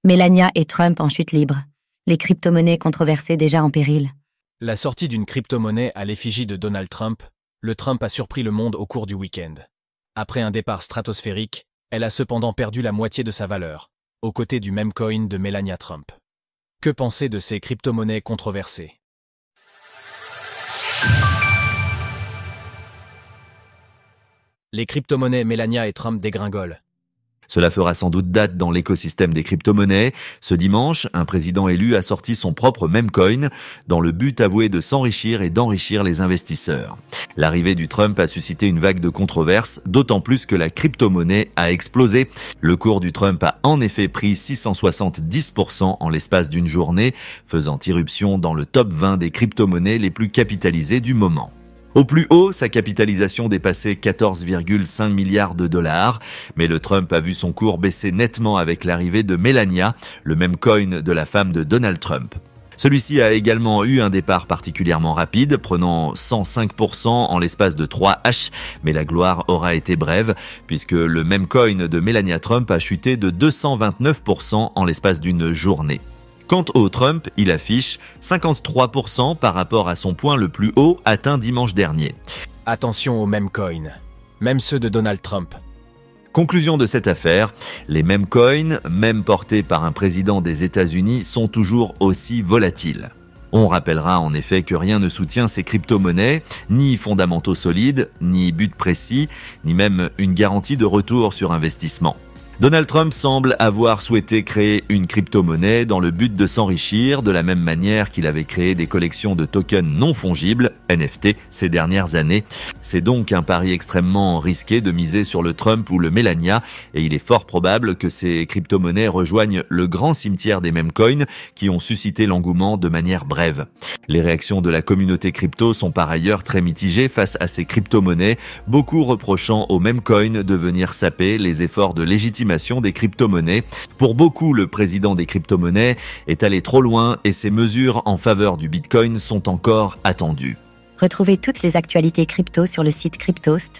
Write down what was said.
Melania et Trump en chute libre. Les crypto-monnaies controversées déjà en péril. La sortie d'une crypto-monnaie à l'effigie de Donald Trump, le Trump a surpris le monde au cours du week-end. Après un départ stratosphérique, elle a cependant perdu la moitié de sa valeur, aux côtés du meme coin de Melania Trump. Que penser de ces crypto-monnaies controversées? Les crypto-monnaies Melania et Trump dégringolent. Cela fera sans doute date dans l'écosystème des crypto-monnaies. Ce dimanche, un président élu a sorti son propre meme coin dans le but avoué de s'enrichir et d'enrichir les investisseurs. L'arrivée du Trump a suscité une vague de controverses, d'autant plus que la crypto-monnaie a explosé. Le cours du Trump a en effet pris 670% en l'espace d'une journée, faisant irruption dans le top 20 des crypto-monnaies les plus capitalisées du moment. Au plus haut, sa capitalisation dépassait 14,5 milliards de dollars, mais le Trump a vu son cours baisser nettement avec l'arrivée de Melania, le meme coin de la femme de Donald Trump. Celui-ci a également eu un départ particulièrement rapide, prenant 105% en l'espace de 3 H, mais la gloire aura été brève, puisque le meme coin de Melania Trump a chuté de 229% en l'espace d'une journée. Quant au Trump, il affiche 53% par rapport à son point le plus haut atteint dimanche dernier. Attention aux meme coins, même ceux de Donald Trump. Conclusion de cette affaire, les meme coins, même portés par un président des États-Unis, sont toujours aussi volatiles. On rappellera en effet que rien ne soutient ces crypto-monnaies, ni fondamentaux solides, ni but précis, ni même une garantie de retour sur investissement. Donald Trump semble avoir souhaité créer une crypto-monnaie dans le but de s'enrichir de la même manière qu'il avait créé des collections de tokens non fongibles, NFT, ces dernières années. C'est donc un pari extrêmement risqué de miser sur le Trump ou le Melania, et il est fort probable que ces crypto-monnaies rejoignent le grand cimetière des meme coins qui ont suscité l'engouement de manière brève. Les réactions de la communauté crypto sont par ailleurs très mitigées face à ces crypto-monnaies, beaucoup reprochant aux meme coins de venir saper les efforts de légitimation des crypto-monnaies. Pour beaucoup, le président des crypto-monnaies est allé trop loin et ses mesures en faveur du Bitcoin sont encore attendues. Retrouvez toutes les actualités crypto sur le site cryptost.fr.